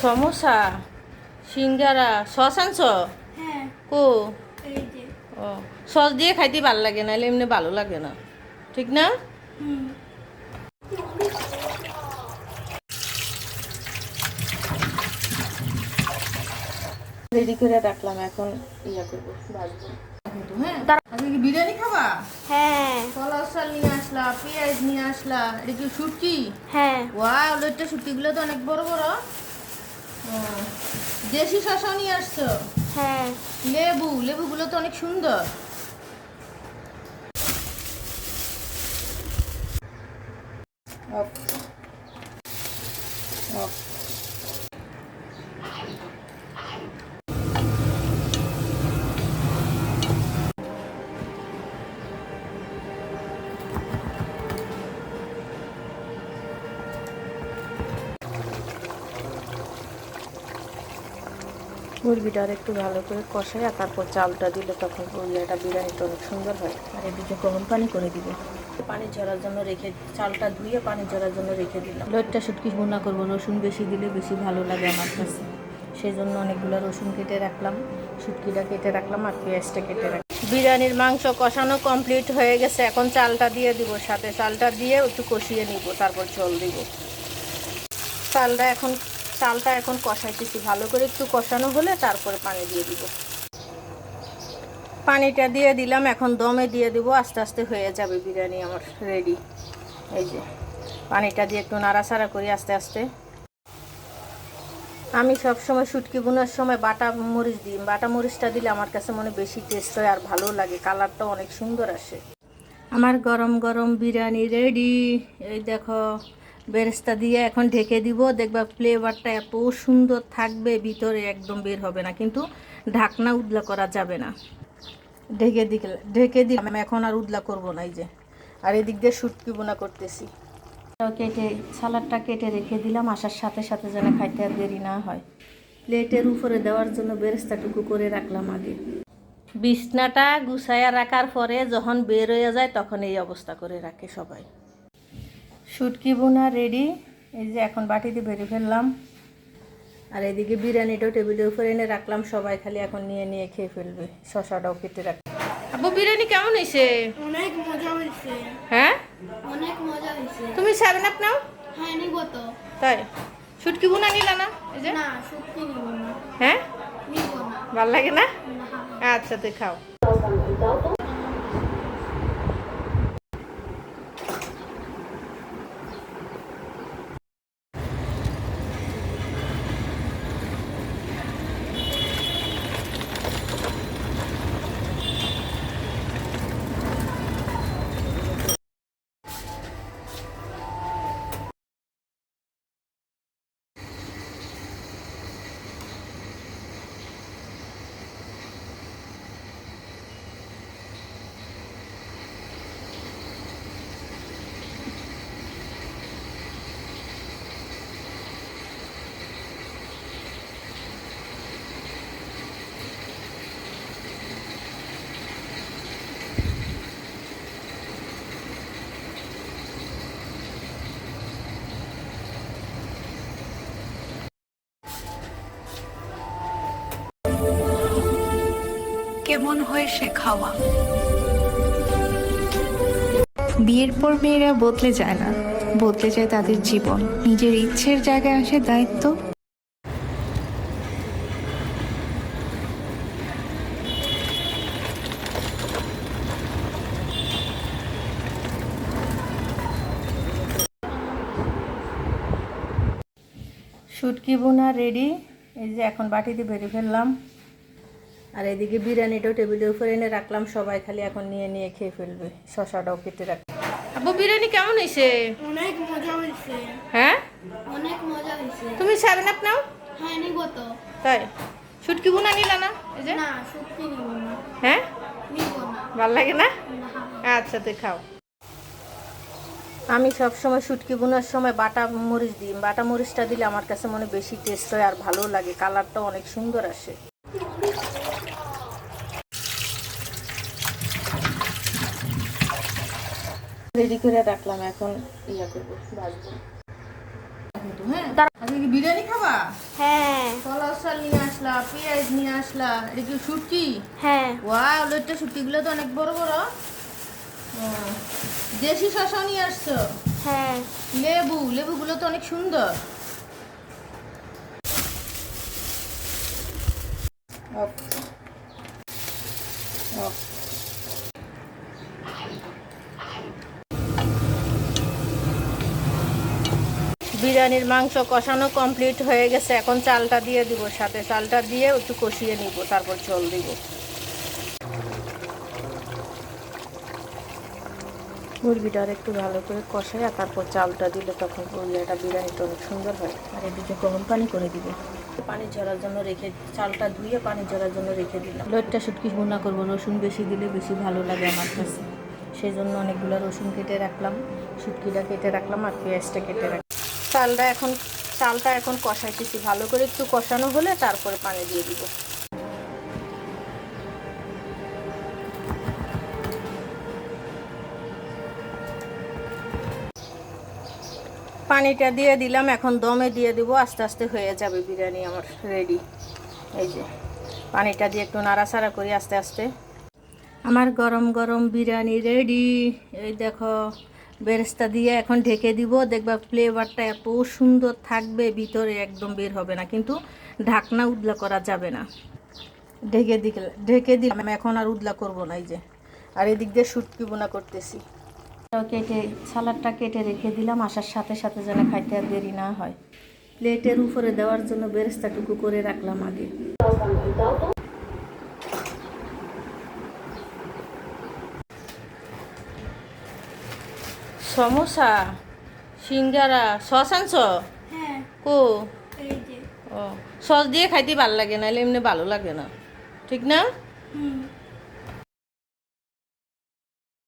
সমোসা, সিঙ্গারা, sauce আনছ? হ্যাঁ, কো এই যে। ও, সস দিয়ে খাইতে ভালো লাগে না, এমনি ভালো লাগে না, ঠিক না? হুম। রেডি করে রাখলাম, এখন ইয়া করবো, ভাজবো। হ্যাঁ, আজকে কি বিরিয়ানি খাবা? হ্যাঁ। কলার চাল নিয়ে আসলা, পেঁয়াজ নিয়ে আসলা, এটা কি শুটকি? হ্যাঁ। ওয়াও, লইট্টা শুটকিগুলো তো অনেক বড় বড়। ও, দেশি শসাও নিয়ে আসছো? হ্যাঁ। লেবুগুলো তো অনেক সুন্দর। Of, of. মুরগিটা আর একটু ভালো করে কষাই, আর তারপর চালটা দিলে তখন এটা বিরিয়ানিটা অনেক সুন্দর হয়। আর এদিকে গরম পানি করে দিব, পানি ঝরার জন্য রেখে, চালটা ধুয়ে পানি ঝরার জন্য রেখে দিলাম। লইট্টা শুটকি ভুনা করবো, রসুন বেশি দিলে বেশি ভালো লাগে আমার কাছে, সেই জন্য অনেকগুলো রসুন কেটে রাখলাম, শুটকিটা কেটে রাখলাম, আর পেঁয়াজটা কেটে রাখলাম। বিরিয়ানির মাংস কষানো কমপ্লিট হয়ে গেছে, এখন চালটা দিয়ে দিব, সাথে চালটা দিয়ে একটু কষিয়ে নিব, তারপর জল দিব। চালটা এখন কষাইতেছি, ভালো করে একটু কষানো হলে তারপরে পানি দিয়ে দিব। পানিটা দিয়ে দিলাম, এখন দমে দিয়ে দিব, আস্তে আস্তে হয়ে যাবে বিরিয়ানি আমার রেডি। এই যে পানিটা দিয়ে একটু নাড়াচাড়া করি আস্তে আস্তে। আমি সবসময় শুটকি বোনার সময় বাটা মরিচ দিই, বাটা মরিচটা দিলে আমার কাছে মনে বেশি টেস্ট হয় আর ভালো লাগে, কালারটা অনেক সুন্দর আসে। আমার গরম গরম বিরিয়ানি রেডি। এই দেখো, বেরেস্তা দিয়ে এখন ঢেকে দিব, দেখবা ফ্লেভারটা এত সুন্দর থাকবে, ভিতরে একদম বের হবে না, কিন্তু ঢাকনা উদলা করা যাবে না। ঢেকে দিলাম, এখন আর উদলা করব না। এই যে, আর এদিক দিয়ে শুটকি বোনা করতেছি, সালাডটা কেটে রেখে দিলাম, আসার সাথে সাথে যেন খাইতে আর দেরি না হয়। প্লেটের উপরে দেওয়ার জন্য বেরেস্তাটুকু করে রাখলাম আগে। বিছনাটা গুছাইয়া রাখার পরে যখন বের হয়ে যায় তখন এই অবস্থা করে রাখে সবাই। শুটকি বোনা রেডি। এই যে এখন বাটিতে বেরিয়ে ফেললাম, আর এদিকে বিরিয়ানিটাও টেবিলের উপরে এনে রাখলাম, সবাই খালি এখন নিয়ে নিয়ে খেয়ে ফেলবে। শশাটাও কেটে রাখ। আব্বু, বিরিয়ানি কেমন হয়েছে? অনেক মজা হয়েছে। হ্যাঁ, অনেক মজা হয়েছে। তুমি 7 আপ নাও। হ্যাঁ, নিব তো। তাই শুটকি বোনা নিলা না? এই যে, না, সত্যি নিব না। হ্যাঁ, নিব না। ভাল লাগে না? না। আচ্ছা, তুই খাও। কেমন হয়েছে খাওয়া? বিয়ের পর মেয়েরা বদলে যায় না, বদলে যায় তাদের জীবন। নিজের ইচ্ছের জায়গায় আসে দায়িত্ব। শুটকি বোনা রেডি। এই যে এখন বাটিতে বেরিয়ে ফেললাম, আর এদিকে বিরিয়ানিটাও টেবিলের উপরে এনে রাখলাম, সবাই খালি এখন নিয়ে নিয়ে খেয়ে ফেলবে। শশাটাও কেটে রাখ। আব্বু, বিরিয়ানি কেমন হয়েছে? অনেক মজা হয়েছে। হ্যাঁ, অনেক মজা হয়েছে। তুমি 7 আপ নাও। হ্যাঁ, নিব তো। তাই শুটকি বোনা নিলা না? এই যে, না, সত্যি নিব না। হ্যাঁ, নিব না। ভাল লাগে না? না। আচ্ছা, তুই খাও। আমি সবসময় শুটকি বোনার সময় বাটা মরিচ দিই, বাটা মরিচটা দিলে আমার কাছে মনে বেশি টেস্ট হয় আর ভালো লাগে, কালারটাও অনেক সুন্দর আসে। রেডি করে রাখলাম, এখন ইয়া করবো, ভাজবো। হ্যাঁ, আজকে কি বিরিয়ানি খাবা? হ্যাঁ কলা চাল নিয়ে আসলা, পেঁয়াজ নিয়ে আসলা, এটা কি শুটকি? হ্যাঁ ওয়াও, লোটটা শুটকিগুলো তো অনেক বড় বড়। দেশি শসা নিয়ে আসছো, হ্যাঁ লেবুগুলো তো অনেক সুন্দর। বিরিয়ানির মাংস কষানো কমপ্লিট হয়ে গেছে, এখন চালটা দিয়ে দিব, সাথে চালটা দিয়ে একটু কষিয়ে নিব, তারপর জল দিব। মুরগিটা আর একটু ভালো করে কষাই, তারপর চালটা দিলে তখন এটা বিরিয়ানিটা অনেক সুন্দর হয়। আর এদিকে গরম পানি করে দিব, পানি ঝরার জন্য রেখে, চালটা ধুয়ে পানি ঝরার জন্য রেখে দিলাম। লোটটা শুটকি ভুনা করবো, রসুন বেশি দিলে বেশি ভালো লাগে আমার কাছে, সেই জন্য অনেকগুলো রসুন কেটে রাখলাম, শুটকিটা কেটে রাখলাম, আর পেঁয়াজটা কেটে রাখলাম। চালটা এখন কষাইতেছি, ভালো করে একটু কষানো হলে তারপরে পানি দিয়ে দিব। পানিটা দিয়ে দিলাম, এখন দমে দিয়ে দিব, আস্তে আস্তে হয়ে যাবে বিরিয়ানি আমার রেডি। এই যে পানিটা দিয়ে একটু নাড়াচাড়া করি আস্তে আস্তে। আমার গরম গরম বিরিয়ানি রেডি। এই দেখো, বেরেস্তা দিয়ে এখন ঢেকে দিব, দেখবা ফ্লেভারটা এত সুন্দর থাকবে, ভিতরে একদম বের হবে না, কিন্তু ঢাকনা উদলা করা যাবে না। ঢেকে দিলাম, এখন আর উদলা করব না। এই যে, আর এদিক দিয়ে শুটকি বোনা করতেছি, কেটে সালাডটা কেটে রেখে দিলাম, আসার সাথে সাথে যেন খাইতে আর দেরি না হয়। প্লেটের উপরে দেওয়ার জন্য বেরেস্তাটুকু করে রাখলাম আগে। সমোসা, সিঙ্গারা, সস আনছো? হ্যাঁ কো? এই যে ও, সস দিয়ে খাইতে ভালো লাগে না, এমনি ভালো লাগে না, ঠিক না? হুম